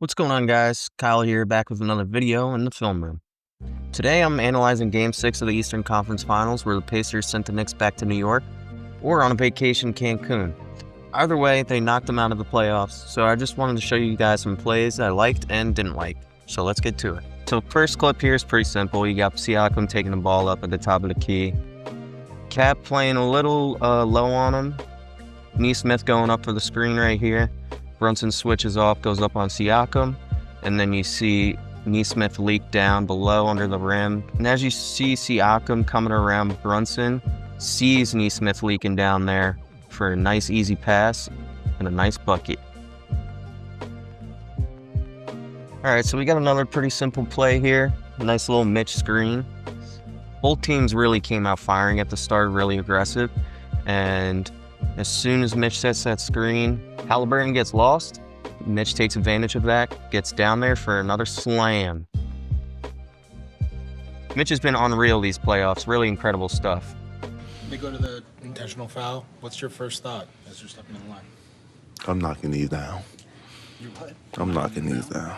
What's going on, guys? Kyle here, back with another video in the film room. Today I'm analyzing Game 6 of the Eastern Conference Finals, where the Pacers sent the Knicks back to New York, or on a vacation in Cancun. Either way, they knocked them out of the playoffs, so I just wanted to show you guys some plays I liked and didn't like. So let's get to it. So first clip here is pretty simple. You got Siakam taking the ball up at the top of the key. Cap playing a little low on him. Nesmith going up for the screen right here. Brunson switches off, goes up on Siakam, and then you see Nesmith leak down below under the rim. And as you see Siakam coming around Brunson, sees Nesmith leaking down there for a nice easy pass and a nice bucket. Alright, so we got another pretty simple play here. A nice little Mitch screen. Both teams really came out firing at the start, really aggressive. And as soon as Mitch sets that screen, Halliburton gets lost. Mitch takes advantage of that, gets down there for another slam. Mitch has been unreal these playoffs, really incredible stuff. They go to the intentional foul. What's your first thought as you're stepping in the line? I'm knocking these down. You what? I'm knocking these down.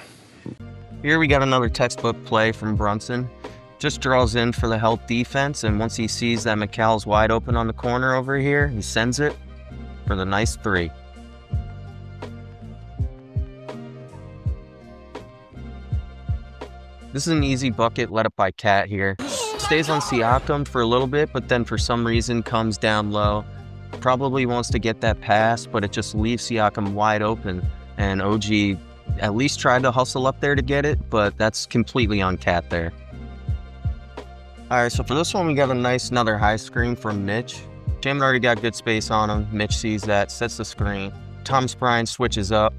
Here we got another textbook play from Brunson. Just draws in for the help defense, and once he sees that McCall's wide open on the corner over here, he sends it for the nice three. This is an easy bucket led up by Cat here. Stays on Siakam for a little bit, but then for some reason comes down low. Probably wants to get that pass, but it just leaves Siakam wide open. And OG at least tried to hustle up there to get it, but that's completely on Cat there. Alright, so for this one we got another high screen from Mitch. Shaman already got good space on him. Mitch sees that, sets the screen. Thomas Bryant switches up,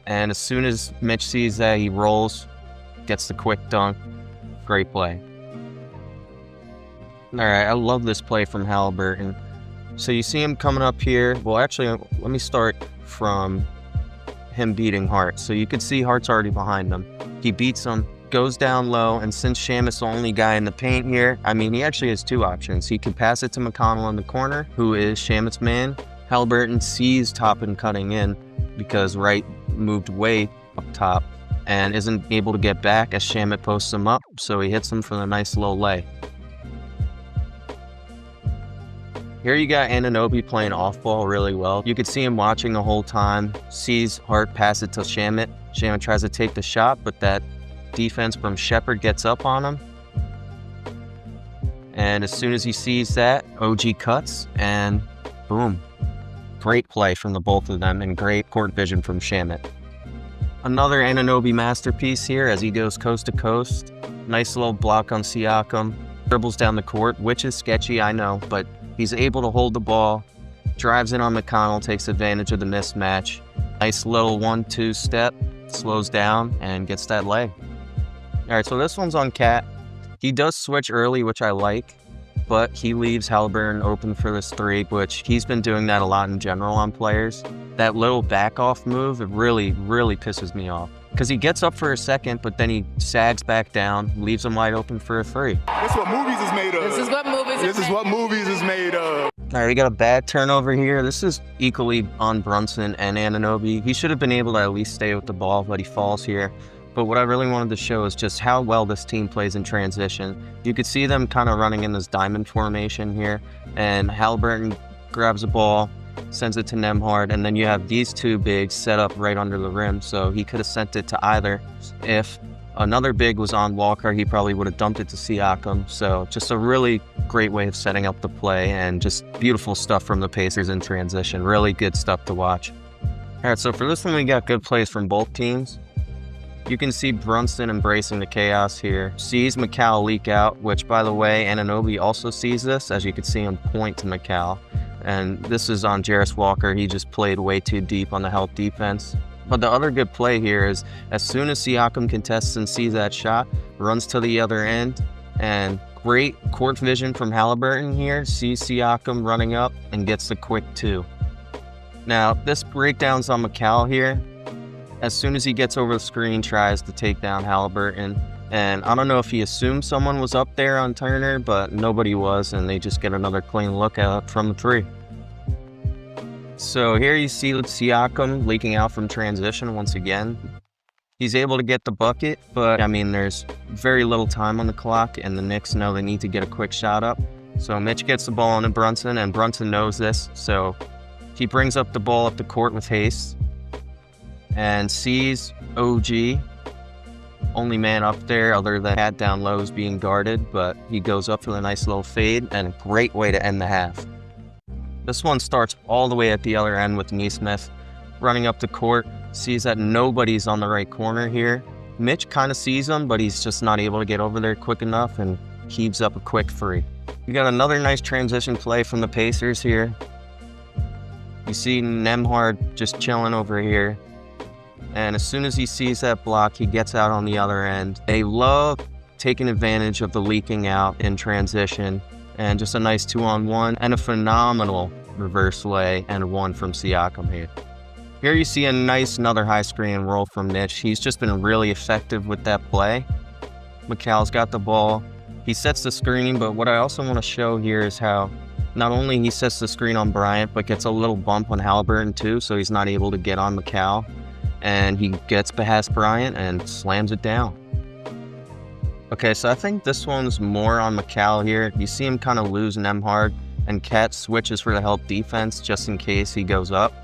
and as soon as Mitch sees that, he rolls, gets the quick dunk. Great play. Alright, I love this play from Halliburton. So you see him coming up here. Well, actually, let me start from him beating Hart. So you could see Hart's already behind him. He beats him, goes down low, and since Shamit's the only guy in the paint here, I mean, he actually has two options. He could pass it to McConnell in the corner, who is Shamit's man. Halliburton sees Toppin cutting in because Wright moved way up top and isn't able to get back as Shamit posts him up, so he hits him for the nice low lay. Here you got Anunoby playing off ball really well. You could see him watching the whole time, sees Hart pass it to Shamit. Shamit tries to take the shot, but that defense from Shepherd gets up on him. And as soon as he sees that, OG cuts, and boom. Great play from the both of them, and great court vision from Shamit. Another Anunoby masterpiece here as he goes coast to coast. Nice little block on Siakam. Dribbles down the court, which is sketchy, I know, but he's able to hold the ball. Drives in on McConnell, takes advantage of the mismatch. Nice little 1-2 step, slows down, and gets that lay. Alright, so this one's on Cat. He does switch early, which I like, but he leaves Halliburton open for this three, which he's been doing that a lot in general on players. That little back-off move, it really, really pisses me off. Because he gets up for a second, but then he sags back down, leaves him wide open for a three. This is what movies is made of. This is what movies is made of. Alright, we got a bad turnover here. This is equally on Brunson and Anunoby. He should have been able to at least stay with the ball, but he falls here. But what I really wanted to show is just how well this team plays in transition. You could see them kind of running in this diamond formation here, and Halliburton grabs the ball, sends it to Nembhard, and then you have these two bigs set up right under the rim, so he could have sent it to either. If another big was on Walker, he probably would have dumped it to Siakam. So just a really great way of setting up the play, and just beautiful stuff from the Pacers in transition. Really good stuff to watch. All right, so for this one, we got good plays from both teams. You can see Brunson embracing the chaos here. Sees McCall leak out, which, by the way, Anunoby also sees this, as you can see him point to McCall. And this is on Jarris Walker. He just played way too deep on the help defense. But the other good play here is, as soon as Siakam contests and sees that shot, runs to the other end, and great court vision from Halliburton here. Sees Siakam running up and gets the quick two. Now, this breakdown's on McCall here. As soon as he gets over the screen, tries to take down Halliburton. And I don't know if he assumed someone was up there on Turner, but nobody was, and they just get another clean look out from the three. So here you see Siakam leaking out from transition once again. He's able to get the bucket, but I mean, there's very little time on the clock, and the Knicks know they need to get a quick shot up. So Mitch gets the ball into Brunson, and Brunson knows this, so he brings up the ball up the court with haste and sees OG, only man up there other than Cat down low is being guarded, but he goes up for a nice little fade, and a great way to end the half. This one starts all the way at the other end with Nesmith running up the court, sees that nobody's on the right corner here. Mitch kind of sees him, but he's just not able to get over there quick enough and heaves up a quick three. We got another nice transition play from the Pacers here. You see Nembhard just chilling over here. And as soon as he sees that block, he gets out on the other end. They love taking advantage of the leaking out in transition, and just a nice 2-on-1 and a phenomenal reverse lay and one from Siakam here. Here you see a nice another high screen and roll from Mitch. He's just been really effective with that play. McCall's got the ball. He sets the screen, but what I also want to show here is how not only he sets the screen on Bryant, but gets a little bump on Halliburton too, so he's not able to get on McCall. And he gets past Bryant and slams it down. Okay, so I think this one's more on McCall here. You see him kind of lose Nembhard, and Cat switches for the help defense just in case he goes up.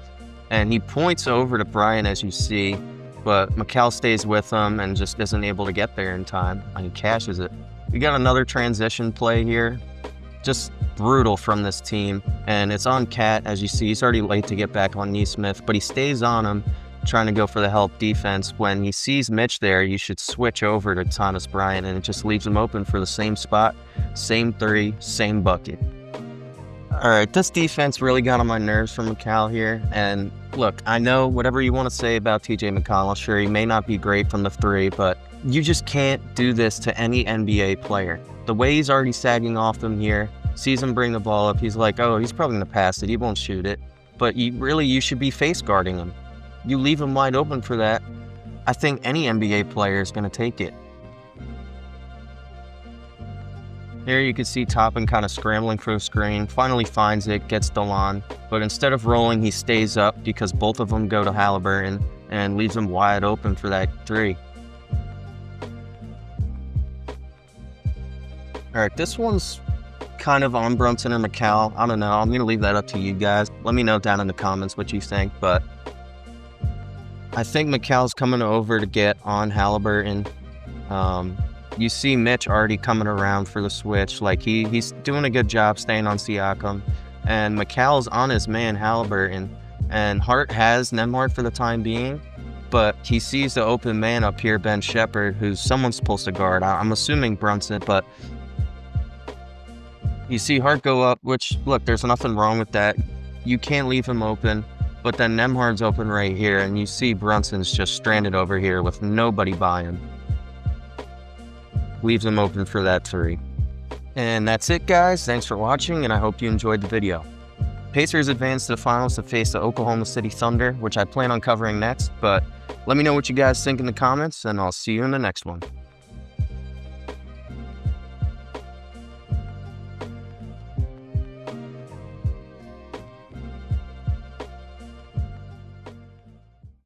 And he points over to Bryant, as you see, but McCall stays with him and just isn't able to get there in time, and he cashes it. We got another transition play here. Just brutal from this team, and it's on Cat. As you see, he's already late to get back on Nesmith, but he stays on him, trying to go for the help defense. When he sees Mitch there, you should switch over to Thomas Bryant, and it just leaves him open for the same spot, same three, same bucket. All right, this defense really got on my nerves from McCall here. And look, I know whatever you want to say about TJ McConnell, sure, he may not be great from the three, but you just can't do this to any NBA player. The way he's already sagging off him here, sees him bring the ball up, he's like, oh, he's probably going to pass it, he won't shoot it. But you should be face guarding him. You leave him wide open for that, I think any NBA player is going to take it. Here you can see Toppin kind of scrambling for a screen, finally finds it, gets Delon, but instead of rolling, he stays up because both of them go to Halliburton and leaves him wide open for that three. All right, this one's kind of on Brunson or McCall. I don't know. I'm going to leave that up to you guys. Let me know down in the comments what you think, but I think McCall's coming over to get on Halliburton. You see Mitch already coming around for the switch. Like he's doing a good job staying on Siakam. And McCall's on his man Halliburton. And Hart has Nembhard for the time being. But he sees the open man up here, Ben Shepherd, who's someone's supposed to guard. I'm assuming Brunson, but you see Hart go up, which, look, there's nothing wrong with that. You can't leave him open. But then Nembhard's open right here, and you see Brunson's just stranded over here with nobody by him. Leaves him open for that three. And that's it, guys. Thanks for watching, and I hope you enjoyed the video. Pacers advanced to the finals to face the Oklahoma City Thunder, which I plan on covering next, but let me know what you guys think in the comments, and I'll see you in the next one.